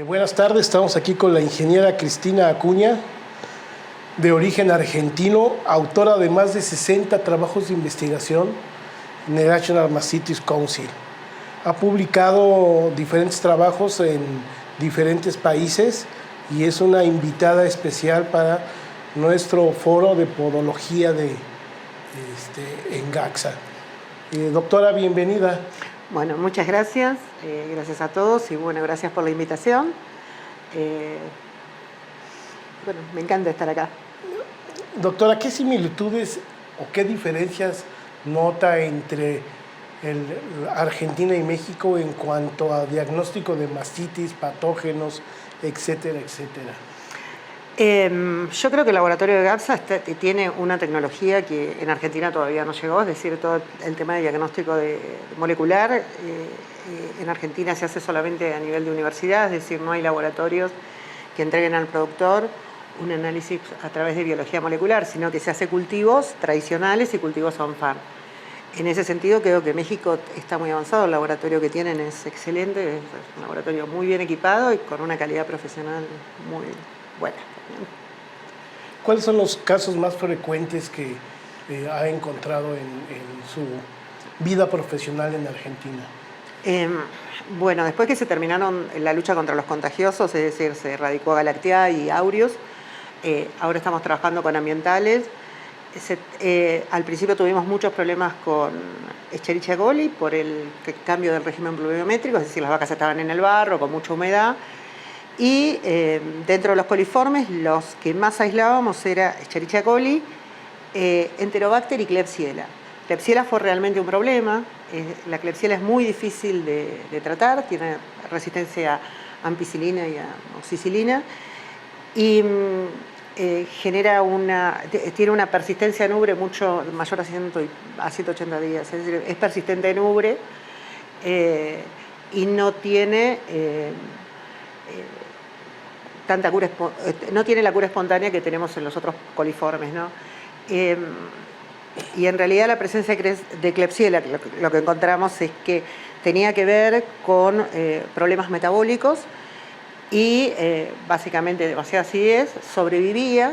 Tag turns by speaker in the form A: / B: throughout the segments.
A: Buenas tardes, estamos aquí con la ingeniera Cristina Acuña, de origen argentino, autora de más de 60 trabajos de investigación en el National Mastitis Council. Ha publicado diferentes trabajos en diferentes países y es una invitada especial para nuestro foro de podología en GACSA. Doctora, bienvenida.
B: Bueno, muchas gracias. Gracias a todos y bueno, gracias por la invitación. Bueno, me encanta estar acá.
A: Doctora, ¿qué similitudes o qué diferencias nota entre Argentina y México en cuanto a diagnóstico de mastitis, patógenos, etcétera, etcétera?
B: Yo creo que el laboratorio de GACSA tiene una tecnología que en Argentina todavía no llegó, es decir, todo el tema de diagnóstico molecular en Argentina se hace solamente a nivel de universidad, es decir, no hay laboratorios que entreguen al productor un análisis a través de biología molecular, sino que se hace cultivos tradicionales y cultivos on-farm. En ese sentido, creo que México está muy avanzado, el laboratorio que tienen es excelente, es un laboratorio muy bien equipado y con una calidad profesional muy buena.
A: ¿Cuáles son los casos más frecuentes que ha encontrado en su vida profesional en Argentina?
B: Bueno, después que se terminaron la lucha contra los contagiosos, es decir, se erradicó Galactea y Aureus, ahora estamos trabajando con ambientales. Al principio tuvimos muchos problemas con Escherichia coli por el cambio del régimen pluviométrico, es decir, las vacas estaban en el barro con mucha humedad. Y dentro de los coliformes, los que más aislábamos era Escherichia coli, Enterobacter y Klebsiella. Klebsiella fue realmente un problema. La Klebsiella es muy difícil de tratar, tiene resistencia a ampicilina y a oxicilina y tiene una persistencia en ubre mucho mayor a 180 días, es decir, es persistente en ubre y no tiene no tiene la cura espontánea que tenemos en los otros coliformes, ¿no? Y en realidad la presencia de Klebsiella, lo que encontramos es que tenía que ver con problemas metabólicos y básicamente demasiada acidez, sobrevivía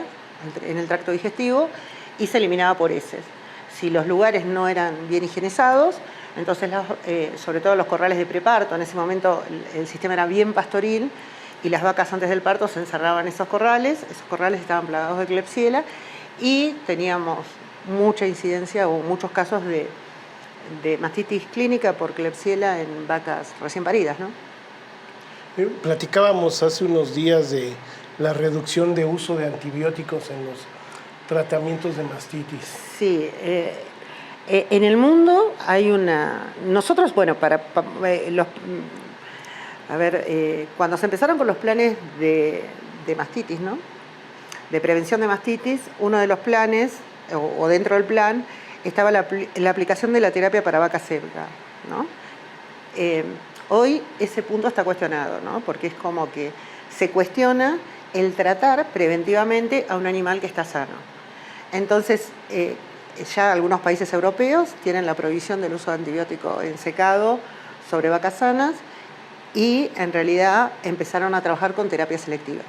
B: en el tracto digestivo y se eliminaba por heces. Si los lugares no eran bien higienizados, entonces sobre todo los corrales de preparto, en ese momento el sistema era bien pastoril, y las vacas antes del parto se encerraban en esos corrales estaban plagados de Klebsiella y teníamos mucha incidencia o muchos casos de mastitis clínica por Klebsiella en vacas recién paridas, ¿no?
A: Platicábamos hace unos días de la reducción de uso de antibióticos en los tratamientos de mastitis.
B: Sí, en el mundo hay nosotros, bueno, cuando se empezaron con los planes de mastitis, ¿no? De prevención de mastitis, uno de los planes, o dentro del plan, estaba la aplicación de la terapia para vaca seca, ¿no? Hoy ese punto está cuestionado, ¿no? Porque es como que se cuestiona el tratar preventivamente a un animal que está sano. Entonces, ya algunos países europeos tienen la prohibición del uso de antibiótico en secado sobre vacas sanas, y en realidad empezaron a trabajar con terapia selectiva.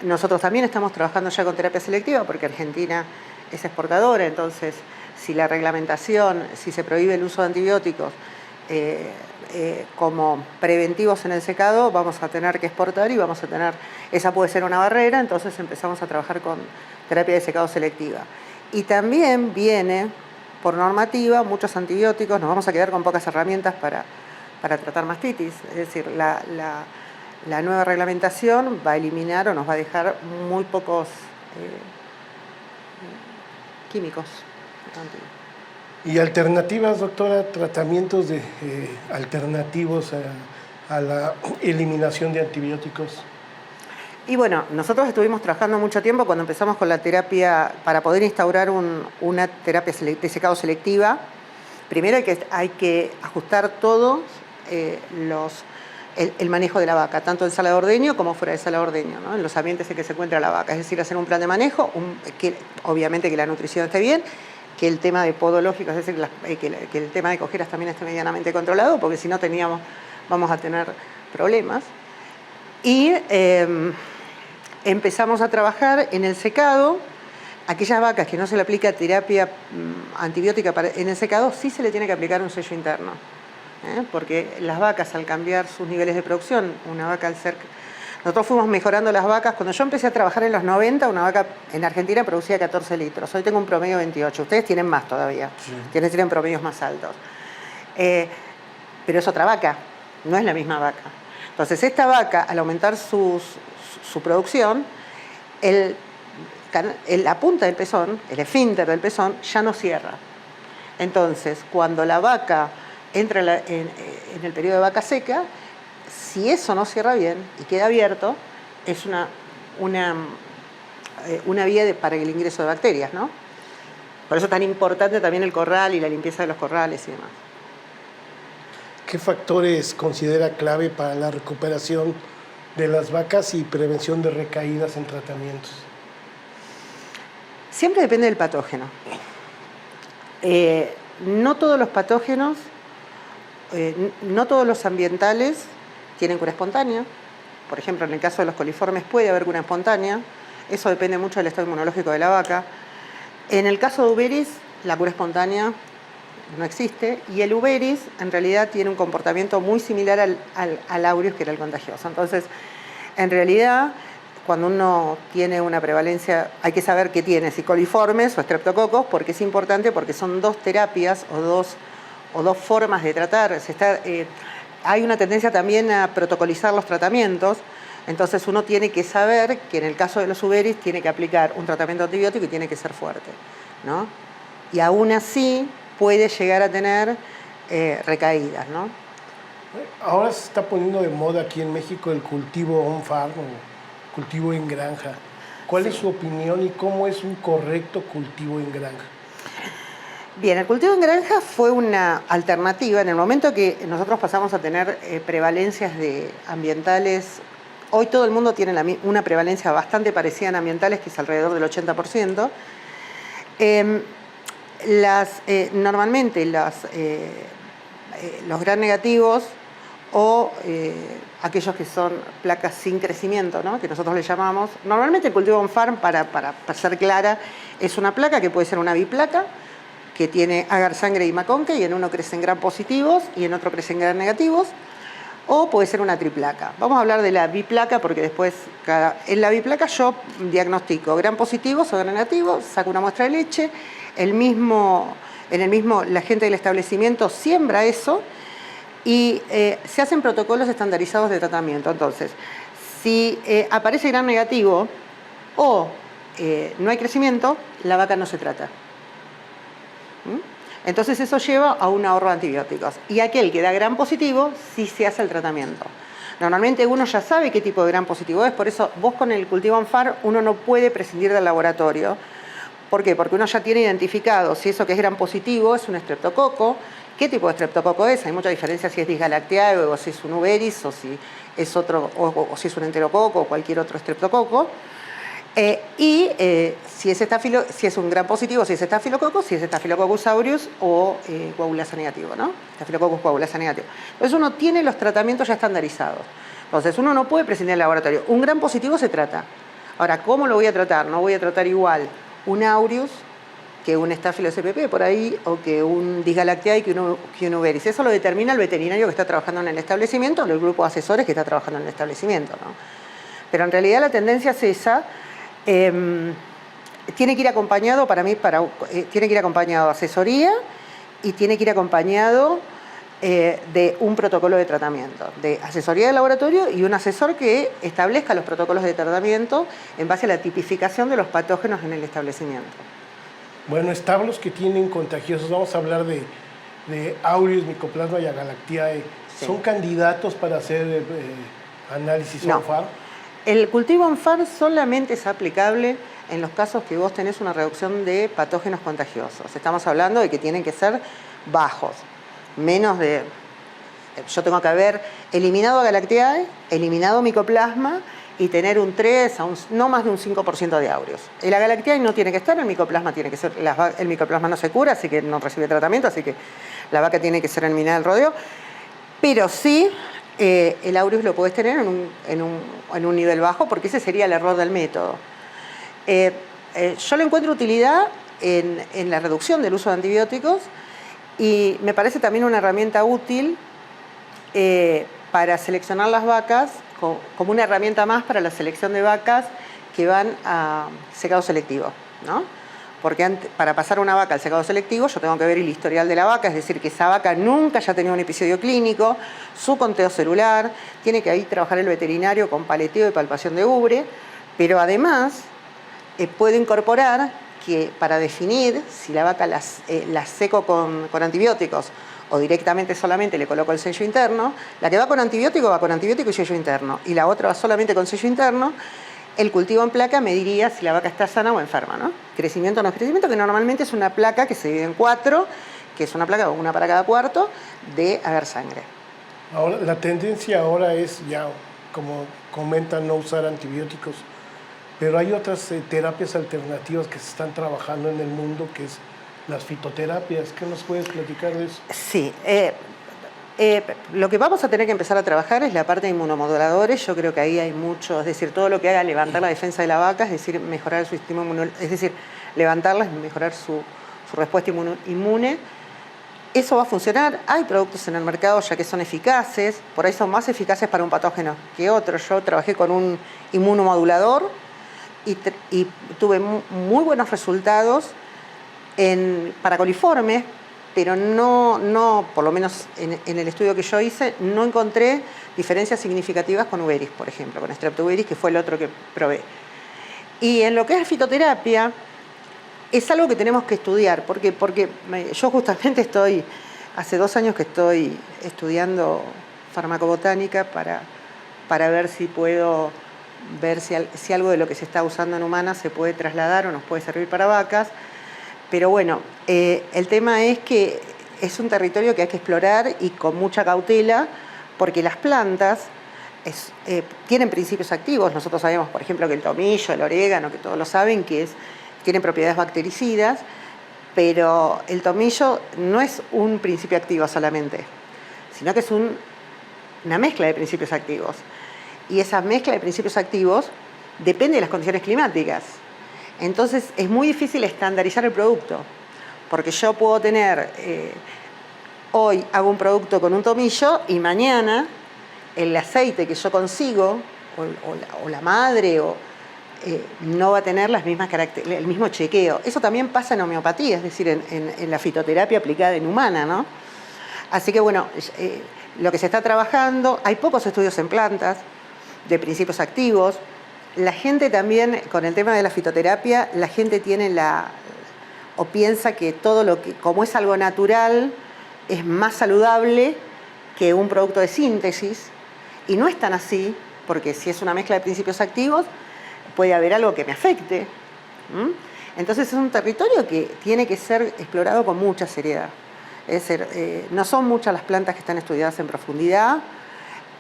B: Nosotros también estamos trabajando ya con terapia selectiva porque Argentina es exportadora, entonces si la reglamentación, si se prohíbe el uso de antibióticos como preventivos en el secado, vamos a tener que exportar y esa puede ser una barrera, entonces empezamos a trabajar con terapia de secado selectiva. Y también viene, por normativa, muchos antibióticos, nos vamos a quedar con pocas herramientas para tratar mastitis, es decir, la nueva reglamentación va a eliminar o nos va a dejar muy pocos químicos.
A: ¿Y alternativas, doctora? ¿Tratamientos alternativos a la eliminación de antibióticos?
B: Y bueno, nosotros estuvimos trabajando mucho tiempo cuando empezamos con la terapia, para poder instaurar una terapia de secado selectiva. Primero hay que ajustar todos el manejo de la vaca, tanto en sala de ordeño como fuera de sala de ordeño, ¿no? En los ambientes en que se encuentra la vaca, es decir, hacer un plan de manejo, obviamente que la nutrición esté bien, que el tema de podológico, es decir, que el tema de cojeras también esté medianamente controlado, porque si no vamos a tener problemas. Y empezamos a trabajar en el secado. Aquellas vacas que no se le aplica terapia antibiótica en el secado, sí se le tiene que aplicar un sello interno. Porque las vacas, al cambiar sus niveles de producción, una vaca al ser... Nosotros fuimos mejorando las vacas. Cuando yo empecé a trabajar en los 90, una vaca en Argentina producía 14 litros. Hoy tengo un promedio de 28. Ustedes tienen más todavía. Sí. Tienen promedios más altos. Pero es otra vaca, no es la misma vaca. Entonces, esta vaca, al aumentar su producción, la punta del pezón, el esfínter del pezón, ya no cierra. Entonces, cuando la vaca entra en el periodo de vaca seca, si eso no cierra bien y queda abierto, es una vía para el ingreso de bacterias, ¿no? Por eso es tan importante también el corral y la limpieza de los corrales y demás.
A: ¿Qué factores considera clave para la recuperación de las vacas y prevención de recaídas en tratamientos?
B: Siempre depende del patógeno. No todos los patógenos, no todos los ambientales tienen cura espontánea. Por ejemplo, en el caso de los coliformes puede haber cura espontánea. Eso depende mucho del estado inmunológico de la vaca. En el caso de Uberis, la cura espontánea no existe, y el Uberis en realidad tiene un comportamiento muy similar al Aureus, que era el contagioso. Entonces, en realidad, cuando uno tiene una prevalencia, hay que saber qué tiene, si coliformes o estreptococos, porque es importante, porque son dos terapias o dos formas de tratar. Hay una tendencia también a protocolizar los tratamientos. Entonces uno tiene que saber que en el caso de los Uberis tiene que aplicar un tratamiento antibiótico y tiene que ser fuerte, ¿no? Y aún así puede llegar a tener recaídas, ¿no?
A: Ahora se está poniendo de moda aquí en México el cultivo on-farm o cultivo en granja. ¿Cuál es su opinión y cómo es un correcto cultivo en granja?
B: Bien, el cultivo en granja fue una alternativa en el momento que nosotros pasamos a tener prevalencias de ambientales. Hoy todo el mundo tiene una prevalencia bastante parecida en ambientales, que es alrededor del 80%. Normalmente los gram negativos o aquellos que son placas sin crecimiento, ¿no?, que nosotros le llamamos. Normalmente el cultivo on-farm, para ser clara, es una placa que puede ser una biplaca, que tiene agar, sangre y maconque, y en uno crecen gram positivos y en otro crecen gram negativos, o puede ser una triplaca. Vamos a hablar de la biplaca porque después, en la biplaca yo diagnostico gram positivos o gram negativos, saco una muestra de leche, la gente del establecimiento siembra eso y se hacen protocolos estandarizados de tratamiento. Entonces, si aparece gram negativo o no hay crecimiento, la vaca no se trata. Entonces eso lleva a un ahorro de antibióticos. Y aquel que da gram positivo, sí se hace el tratamiento. Normalmente uno ya sabe qué tipo de gram positivo es, por eso vos con el cultivo on-farm uno no puede prescindir del laboratorio. ¿Por qué? Porque uno ya tiene identificado si eso que es gram positivo es un estreptococo, qué tipo de estreptococo es. Hay mucha diferencia si es Disgalactiae o si es un Uberis o si es otro, o si es un enterococo o cualquier otro estreptococo. Si es un gram positivo, si es Staphylococcus aureus o coagulasa negativo, ¿no? Staphylococcus coagulasa negativo. Entonces uno tiene los tratamientos ya estandarizados. Entonces uno no puede prescindir del laboratorio. Un gram positivo se trata. Ahora, ¿cómo lo voy a tratar? No voy a tratar igual un aureus que un Staphylococcus spp por ahí, o que un Disgalactiae que un Uberis. Eso lo determina el veterinario que está trabajando en el establecimiento o el grupo de asesores que está trabajando en el establecimiento, ¿no? Pero en realidad la tendencia es esa. Tiene que ir acompañado, tiene que ir acompañado de asesoría y tiene que ir acompañado de un protocolo de tratamiento, de asesoría de laboratorio y un asesor que establezca los protocolos de tratamiento en base a la tipificación de los patógenos en el establecimiento.
A: Bueno, establos que tienen contagiosos, vamos a hablar de Aureus, Mycoplasma y Agalactiae. Sí. ¿Son candidatos para hacer análisis on-farm?
B: El cultivo on-farm solamente es aplicable en los casos que vos tenés una reducción de patógenos contagiosos. Estamos hablando de que tienen que ser bajos, menos de... Yo tengo que haber eliminado Agalactiae, eliminado Mycoplasma y tener un 3 a no más de un 5% de Aureus. El Agalactiae no tiene que estar, el Mycoplasma tiene que ser... El Mycoplasma no se cura, así que no recibe tratamiento, así que la vaca tiene que ser eliminada del rodeo. Pero sí El aureus lo podés tener en un nivel bajo porque ese sería el error del método. Yo le encuentro utilidad en la reducción del uso de antibióticos y me parece también una herramienta útil para seleccionar las vacas, como una herramienta más para la selección de vacas que van a secado selectivo, ¿no? Porque para pasar una vaca al secado selectivo yo tengo que ver el historial de la vaca, es decir, que esa vaca nunca haya tenido un episodio clínico, su conteo celular, tiene que ahí trabajar el veterinario con paleteo y palpación de ubre, pero además puedo incorporar que para definir si la vaca la seco con antibióticos o directamente solamente le coloco el sello interno, la que va con antibiótico y sello interno, y la otra va solamente con sello interno. El cultivo en placa me diría si la vaca está sana o enferma, ¿no? Crecimiento o no crecimiento, que normalmente es una placa que se divide en 4, que es una placa, una para cada cuarto, de haber sangre.
A: Ahora, la tendencia ahora es ya, como comentan, no usar antibióticos, pero hay otras terapias alternativas que se están trabajando en el mundo, que es las fitoterapias. ¿Qué nos puedes platicar de eso?
B: Sí, lo que vamos a tener que empezar a trabajar es la parte de inmunomoduladores. Yo creo que ahí hay mucho, es decir, todo lo que haga levantar la defensa de la vaca, es decir, mejorar su sistema inmunológico, es decir, levantarla, mejorar su respuesta inmune. Eso va a funcionar. Hay productos en el mercado ya que son eficaces, por ahí son más eficaces para un patógeno que otros. Yo trabajé con un inmunomodulador y tuve muy buenos resultados para coliformes, pero no, por lo menos en el estudio que yo hice, no encontré diferencias significativas con Uveris, por ejemplo, con Streptovirus, que fue el otro que probé. Y en lo que es fitoterapia, es algo que tenemos que estudiar, porque yo justamente hace 2 años que estoy estudiando farmacobotánica para ver si puedo ver si algo de lo que se está usando en humanas se puede trasladar o nos puede servir para vacas. Pero bueno, el tema es que es un territorio que hay que explorar y con mucha cautela, porque las plantas tienen principios activos. Nosotros sabemos, por ejemplo, que el tomillo, el orégano, que todos lo saben, tienen propiedades bactericidas, pero el tomillo no es un principio activo solamente, sino que es una mezcla de principios activos. Y esa mezcla de principios activos depende de las condiciones climáticas. Entonces es muy difícil estandarizar el producto, porque yo puedo tener, hoy hago un producto con un tomillo y mañana el aceite que yo consigo, o la madre, no va a tener las mismas el mismo chequeo. Eso también pasa en homeopatía, es decir, en la fitoterapia aplicada en humana, ¿no? Así que bueno, lo que se está trabajando, hay pocos estudios en plantas de principios activos. La gente también, con el tema de la fitoterapia, la gente tiene o piensa que como es algo natural, es más saludable que un producto de síntesis, y no es tan así, porque si es una mezcla de principios activos, puede haber algo que me afecte. Entonces es un territorio que tiene que ser explorado con mucha seriedad. Es decir, no son muchas las plantas que están estudiadas en profundidad.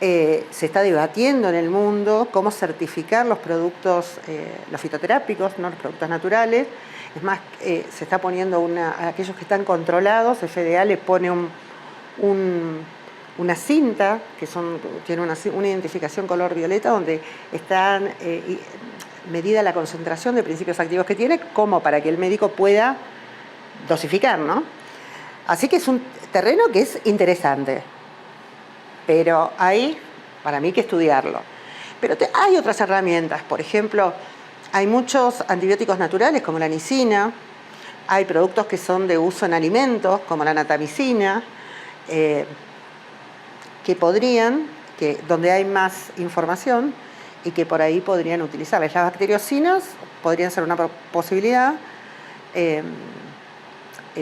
B: Se está debatiendo en el mundo cómo certificar los productos, los fitoterápicos, ¿no? Los productos naturales. Es más, se está poniendo a aquellos que están controlados, FDA le pone una cinta que tiene una identificación color violeta donde están medida la concentración de principios activos que tiene, como para que el médico pueda dosificar, ¿no? Así que es un terreno que es interesante. Pero hay, para mí, que estudiarlo. Pero hay otras herramientas. Por ejemplo, hay muchos antibióticos naturales, como la nicina. Hay productos que son de uso en alimentos, como la natamicina, donde hay más información y que por ahí podrían utilizarlas. Las bacteriocinas podrían ser una posibilidad.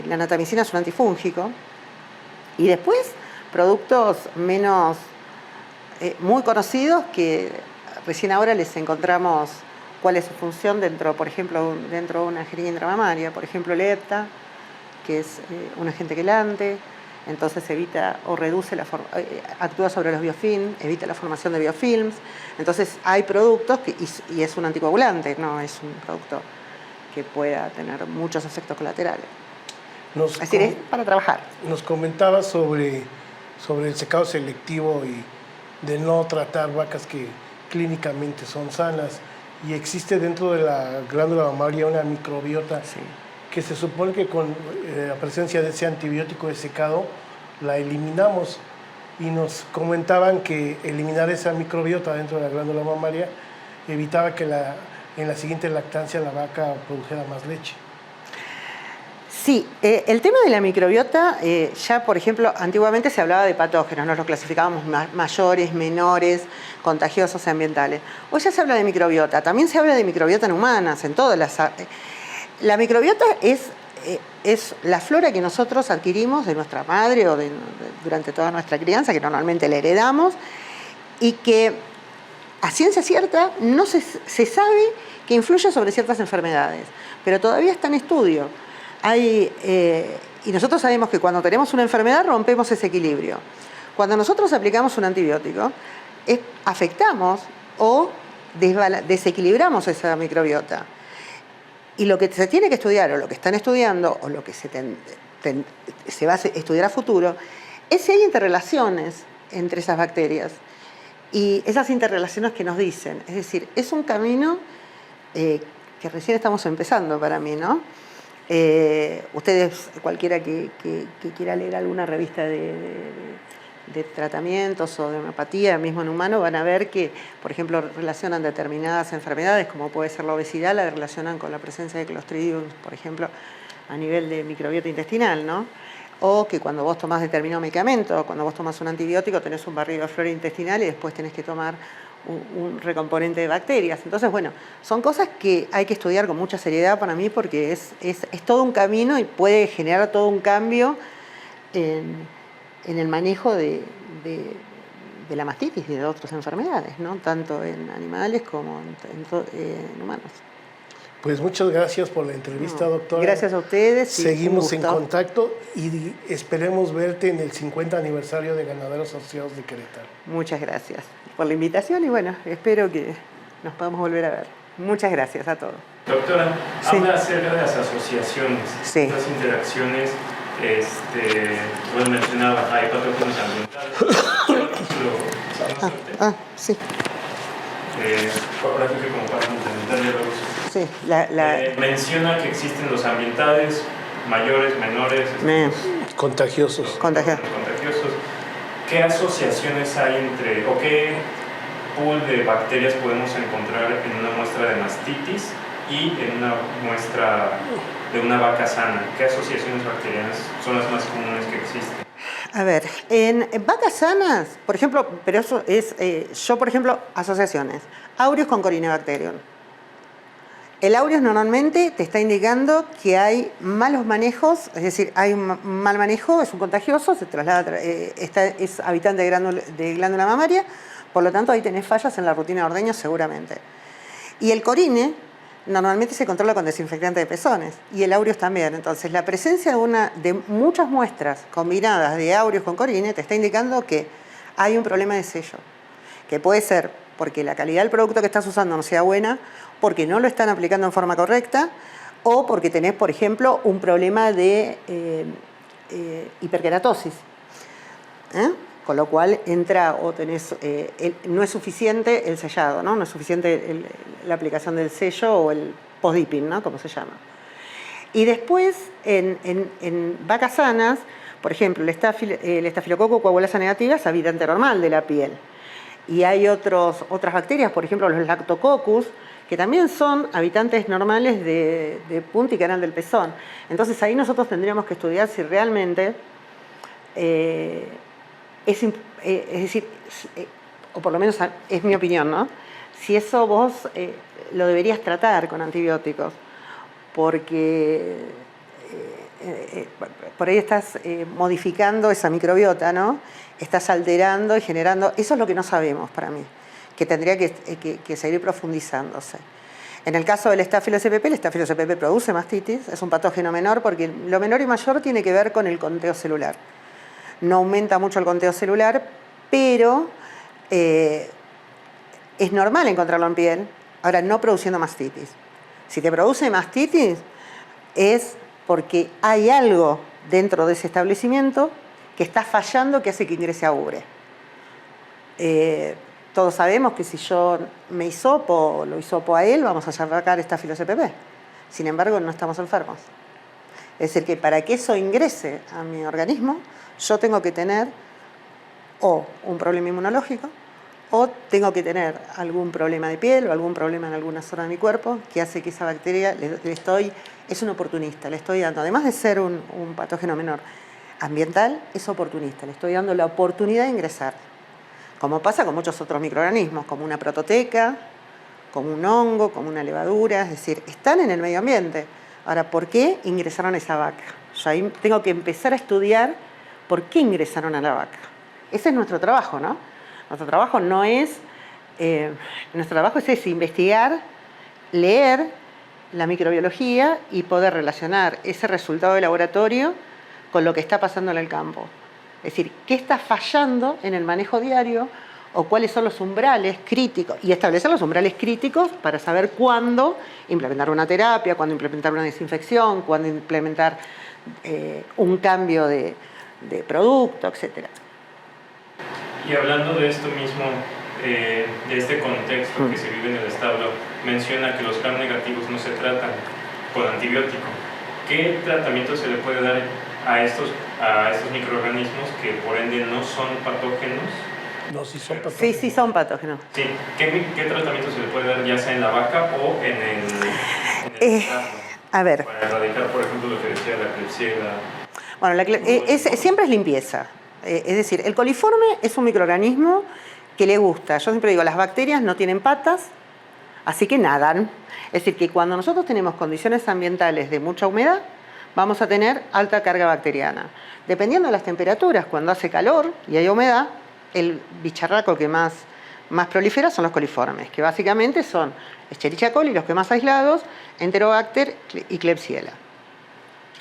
B: La natamicina es un antifúngico. Y después productos muy conocidos que recién ahora les encontramos cuál es su función por ejemplo, dentro de una jeringa intramamaria. Por ejemplo, el Epta, que es un agente quelante, entonces evita o reduce actúa sobre los biofilms, evita la formación de biofilms. Entonces hay productos y es un anticoagulante, no es un producto que pueda tener muchos efectos colaterales. Es decir, es para trabajar.
A: Nos comentabas sobre el secado selectivo de no tratar vacas que clínicamente son sanas. Y existe dentro de la glándula mamaria una microbiota que se supone que con la presencia de ese antibiótico de secado la eliminamos. Y nos comentaban que eliminar esa microbiota dentro de la glándula mamaria evitaba que en la siguiente lactancia la vaca produjera más leche.
B: Sí, el tema de la microbiota, ya por ejemplo, antiguamente se hablaba de patógenos, nos los clasificábamos mayores, menores, contagiosos y ambientales. Hoy ya se habla de microbiota, también se habla de microbiota en humanas, en todas las... La microbiota es la flora que nosotros adquirimos de nuestra madre o durante toda nuestra crianza, que normalmente la heredamos, y que a ciencia cierta no se sabe que influye sobre ciertas enfermedades, pero todavía está en estudio. Y nosotros sabemos que cuando tenemos una enfermedad rompemos ese equilibrio. Cuando nosotros aplicamos un antibiótico, afectamos o desequilibramos esa microbiota. Y lo que se tiene que estudiar, o lo que están estudiando, o lo que se va a estudiar a futuro, es si hay interrelaciones entre esas bacterias. Y esas interrelaciones que nos dicen. Es decir, es un camino que recién estamos empezando para mí, ¿no? Ustedes, cualquiera que quiera leer alguna revista de tratamientos o de homeopatía, mismo en humano, van a ver que, por ejemplo, relacionan determinadas enfermedades, como puede ser la obesidad, la relacionan con la presencia de Clostridium, por ejemplo, a nivel de microbiota intestinal, ¿no? O que cuando vos tomás determinado medicamento, cuando vos tomás un antibiótico, tenés un barrido de flora intestinal y después tenés que tomar un recomponente de bacterias. Entonces, bueno, son cosas que hay que estudiar con mucha seriedad para mí, porque es todo un camino y puede generar todo un cambio en el manejo de la mastitis y de otras enfermedades, ¿no? Tanto en animales como en humanos.
A: Pues muchas gracias por la entrevista, doctora.
B: Gracias a ustedes.
A: Seguimos en contacto y esperemos verte en el 50 aniversario de Ganaderos Asociados de Querétaro.
B: Muchas gracias por la invitación y bueno, espero que nos podamos volver a ver. Muchas gracias a todos.
C: Doctora, habla acerca de las asociaciones, las interacciones, bueno, mencionaba, hay patógenos ambientales.
B: Sí.
C: Ahora que como para complementar los...
B: Sí,
C: menciona que existen los ambientales, mayores, menores,
A: contagiosos.
C: ¿Qué asociaciones hay entre, o qué pool de bacterias podemos encontrar en una muestra de mastitis y en una muestra de una vaca sana? ¿Qué asociaciones bacterianas son las más comunes que existen?
B: A ver, en vacas sanas, por ejemplo, pero eso es, yo por ejemplo, asociaciones, Aureus con Corynebacterium. El Aureus normalmente te está indicando que hay malos manejos, es decir, hay un mal manejo, es un contagioso, se traslada, es habitante de glándula mamaria, por lo tanto ahí tenés fallas en la rutina de ordeño seguramente. Y el Corine normalmente se controla con desinfectante de pezones, y el Aureus también. Entonces la presencia de muchas muestras combinadas de Aureus con Corine te está indicando que hay un problema de sello, que puede ser porque la calidad del producto que estás usando no sea buena, porque no lo están aplicando en forma correcta, o porque tenés, por ejemplo, un problema de hiperkeratosis. Con lo cual entra o tenés, no es suficiente el sellado, ¿no? No es suficiente la aplicación del sello o el post-dipping, ¿no? Como se llama. Y después, en vacas sanas, por ejemplo, el estafilococo coagulasa negativa es habitante normal de la piel. Y hay otras bacterias, por ejemplo, los lactococcus, que también son habitantes normales de punta y canal del pezón. Entonces ahí nosotros tendríamos que estudiar si realmente es decir, o por lo menos es mi opinión, ¿no? Si eso vos lo deberías tratar con antibióticos, porque por ahí estás modificando esa microbiota, ¿no? Estás alterando y generando, eso es lo que no sabemos para mí, que tendría que seguir profundizándose. En el caso del Staphylococcus CPP, el Staphylococcus CPP produce mastitis, es un patógeno menor, porque lo menor y mayor tiene que ver con el conteo celular. No aumenta mucho el conteo celular, pero es normal encontrarlo en piel, ahora no produciendo mastitis. Si te produce mastitis, es porque hay algo dentro de ese establecimiento que está fallando que hace que ingrese a ubre. Todos sabemos que si yo me hisopo o lo hisopo a él, vamos a sacar Staphylococcus CPP. Sin embargo, no estamos enfermos. Es decir, que para que eso ingrese a mi organismo, yo tengo que tener o un problema inmunológico, o tengo que tener algún problema de piel o algún problema en alguna zona de mi cuerpo que hace que esa bacteria es un oportunista, le estoy dando, además de ser un patógeno menor ambiental, es oportunista, le estoy dando la oportunidad de ingresar. Como pasa con muchos otros microorganismos, como una prototeca, como un hongo, como una levadura, es decir, están en el medio ambiente. Ahora, ¿por qué ingresaron a esa vaca? Yo ahí tengo que empezar a estudiar por qué ingresaron a la vaca. Ese es nuestro trabajo, ¿no? Nuestro trabajo no es, nuestro trabajo es investigar, leer la microbiología y poder relacionar ese resultado de laboratorio con lo que está pasando en el campo. Es decir, qué está fallando en el manejo diario o cuáles son los umbrales críticos y establecer los umbrales críticos para saber cuándo implementar una terapia, cuándo implementar una desinfección, cuándo implementar un cambio de producto, etc.
C: Y hablando de esto mismo, de este contexto que se vive en el establo, menciona que los gram negativos no se tratan con antibiótico. ¿Qué tratamiento se le puede dar a estos microorganismos que por ende no son patógenos?
A: No, sí son patógenos.
B: Sí, sí son patógenos.
C: Sí. ¿Qué tratamiento se le puede dar ya sea en la vaca o en el establo?
B: A ver.
C: Para erradicar, por ejemplo, lo que decía la Klebsiella.
B: Bueno, siempre es limpieza. Es decir, el coliforme es un microorganismo que le gusta. Yo siempre digo, las bacterias no tienen patas, así que nadan. Es decir, que cuando nosotros tenemos condiciones ambientales de mucha humedad, vamos a tener alta carga bacteriana. Dependiendo de las temperaturas, cuando hace calor y hay humedad, el bicharraco que más prolifera son los coliformes, que básicamente son Escherichia coli, los que más aislados, Enterobacter y Klebsiella.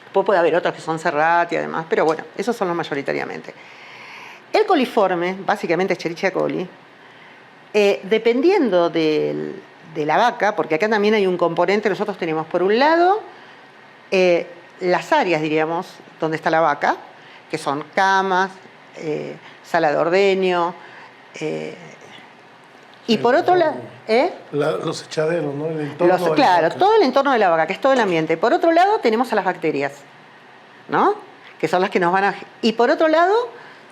B: Después puede haber otros que son Serratia y demás, pero bueno, esos son los mayoritariamente. El coliforme, básicamente Escherichia coli, dependiendo de la vaca, porque acá también hay un componente, nosotros tenemos por un lado las áreas, diríamos, donde está la vaca, que son camas, sala de ordeño, y por otro lado...
A: Los echaderos, ¿no? El entorno
B: claro, todo el entorno de la vaca, que es todo el ambiente. Por otro lado tenemos a las bacterias, ¿no? Que son las que nos van a... Y por otro lado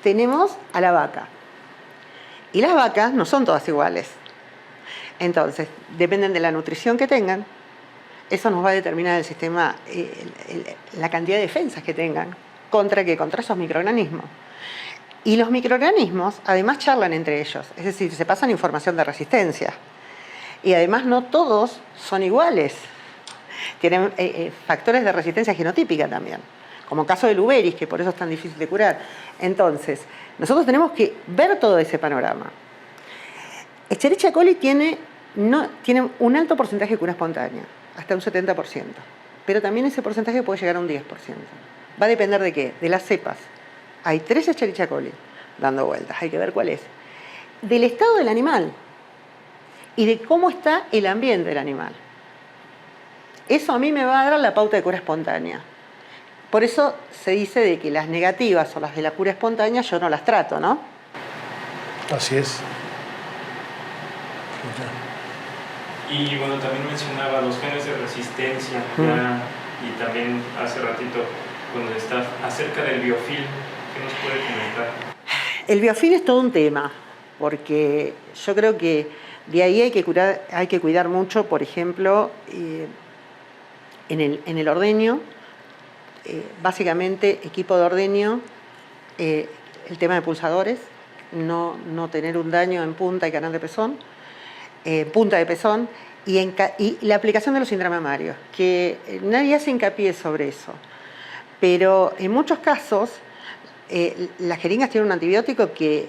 B: tenemos a la vaca. Y las vacas no son todas iguales. Entonces, dependen de la nutrición que tengan. Eso nos va a determinar el sistema, la cantidad de defensas que tengan. ¿Contra qué? Contra esos microorganismos. Y los microorganismos además charlan entre ellos, es decir, se pasan información de resistencia. Y además no todos son iguales. Tienen factores de resistencia genotípica también, como el caso del Uberis, que por eso es tan difícil de curar. Entonces, nosotros tenemos que ver todo ese panorama. Escherichia coli tiene un alto porcentaje de cura espontánea, hasta un 70%. Pero también ese porcentaje puede llegar a un 10%. Va a depender de qué, de las cepas. Hay 3 Escherichia coli dando vueltas, hay que ver cuál es. Del estado del animal y de cómo está el ambiente del animal. Eso a mí me va a dar la pauta de cura espontánea. Por eso se dice de que las negativas o las de la cura espontánea yo no las trato, ¿no?
A: Así es.
C: Y bueno, también mencionaba los genes de resistencia y también hace ratito cuando está acerca del biofilm. ¿Qué nos puede comentar? El
B: biofilm es todo un tema, porque yo creo que de ahí hay que cuidar mucho, por ejemplo, en el ordeño, básicamente equipo de ordeño, el tema de pulsadores, no tener un daño en punta y canal de pezón, punta de pezón, y la aplicación de los intramamarios, que nadie hace hincapié sobre eso. Pero en muchos casos, las jeringas tienen un antibiótico que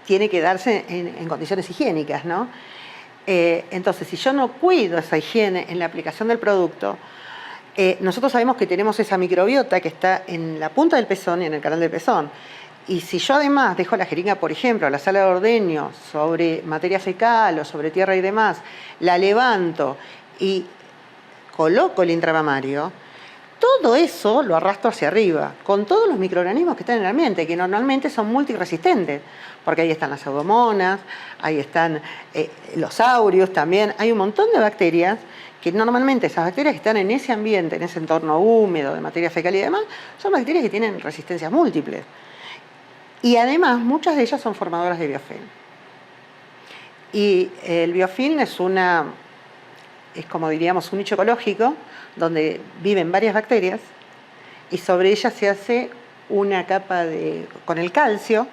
B: tiene que darse en condiciones higiénicas, ¿no? Entonces, si yo no cuido esa higiene en la aplicación del producto, nosotros sabemos que tenemos esa microbiota que está en la punta del pezón y en el canal del pezón. Y si yo además dejo la jeringa, por ejemplo, a la sala de ordeño sobre materia fecal o sobre tierra y demás, la levanto y coloco el intramamario, Todo eso lo arrastro hacia arriba, con todos los microorganismos que están en el ambiente, que normalmente son multiresistentes, porque ahí están las pseudomonas, ahí están los áureos también, hay un montón de bacterias que normalmente esas bacterias que están en ese ambiente, en ese entorno húmedo, de materia fecal y demás, son bacterias que tienen resistencias múltiples. Y además, muchas de ellas son formadoras de biofilm. Y el biofilm es como diríamos un nicho ecológico, donde viven varias bacterias y sobre ellas se hace una capa con el calcio,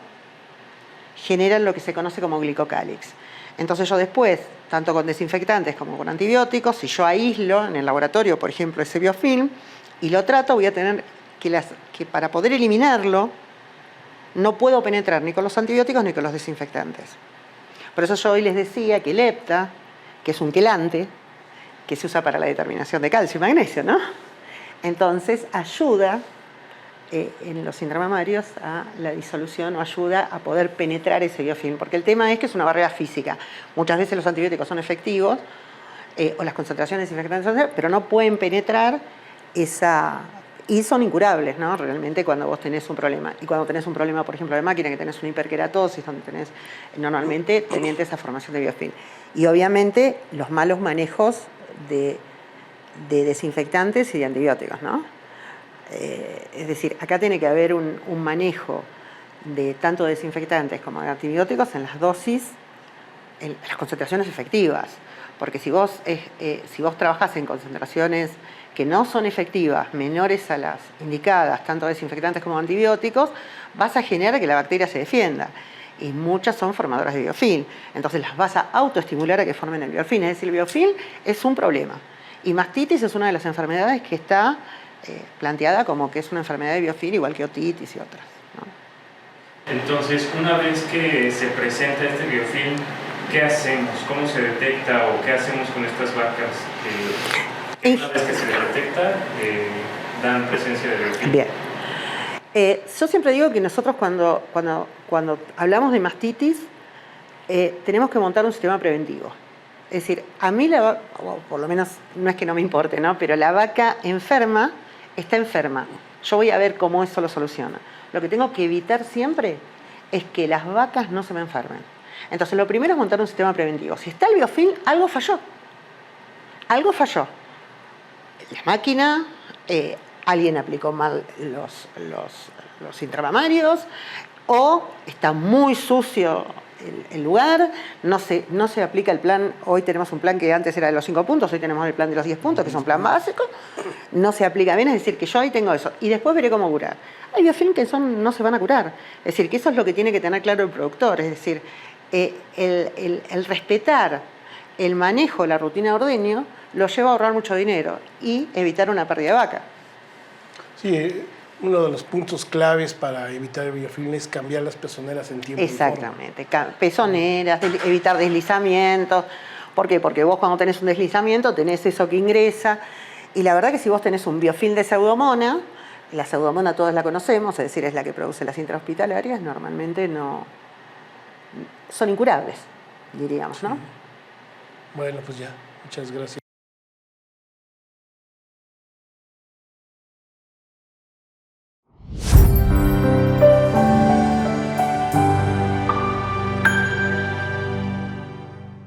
B: generan lo que se conoce como glicocálix. Entonces yo después, tanto con desinfectantes como con antibióticos, si yo aíslo en el laboratorio, por ejemplo, ese biofilm, y lo trato, voy a tener que para poder eliminarlo, no puedo penetrar ni con los antibióticos ni con los desinfectantes. Por eso yo hoy les decía que el hepta, que es un quelante, que se usa para la determinación de calcio y magnesio, ¿no? Entonces ayuda en los intramamarios a la disolución o ayuda a poder penetrar ese biofilm, porque el tema es que es una barrera física. Muchas veces los antibióticos son efectivos o las concentraciones desinfectantes, pero no pueden penetrar y son incurables, ¿no? Realmente cuando vos tenés un problema. Y cuando tenés un problema, por ejemplo, de máquina, que tenés una hiperkeratosis, donde tenés normalmente teniente esa formación de biofilm. Y obviamente los malos manejos de desinfectantes y de antibióticos, ¿no? Es decir, acá tiene que haber un manejo de tanto desinfectantes como de antibióticos en las dosis, en las concentraciones efectivas. Porque si vos trabajás en concentraciones que no son efectivas, menores a las indicadas, tanto desinfectantes como antibióticos, vas a generar que la bacteria se defienda. Y muchas son formadoras de biofilm. Entonces las vas a autoestimular a que formen el biofilm. Es decir, el biofilm es un problema. Y mastitis es una de las enfermedades que está planteada como que es una enfermedad de biofilm, igual que otitis y otras, ¿no?
C: Entonces, una vez que se presenta este biofilm, ¿qué hacemos? ¿Cómo se detecta o qué hacemos con estas vacas? Una vez que se detecta, dan presencia de biofilm.
B: Bien. Yo siempre digo que nosotros cuando hablamos de mastitis, tenemos que montar un sistema preventivo. Es decir, a mí, o por lo menos no es que no me importe, ¿no? Pero la vaca enferma está enferma. Yo voy a ver cómo eso lo soluciona. Lo que tengo que evitar siempre es que las vacas no se me enfermen. Entonces, lo primero es montar un sistema preventivo. Si está el biofilm, algo falló. Algo falló. La máquina, alguien aplicó mal los intramamarios, o está muy sucio el lugar, no se aplica el plan. Hoy tenemos un plan que antes era de los 5 puntos, hoy tenemos el plan de los 10 puntos, que es un plan básico, no se aplica bien, es decir, que yo ahí tengo eso, y después veré cómo curar. Hay biofilm que no se van a curar, es decir, que eso es lo que tiene que tener claro el productor, es decir, el respetar el manejo, la rutina de ordeño, lo lleva a ahorrar mucho dinero y evitar una pérdida de vaca.
A: Sí, uno de los puntos claves para evitar el biofilm es cambiar las pezoneras en tiempo.
B: Exactamente, pezoneras, evitar deslizamientos. ¿Por qué? Porque vos cuando tenés un deslizamiento tenés eso que ingresa, y la verdad que si vos tenés un biofilm de pseudomona, la pseudomona todos la conocemos, es decir, es la que produce las intrahospitalarias, normalmente no son incurables, diríamos, ¿no?
A: Bueno, pues ya, muchas gracias.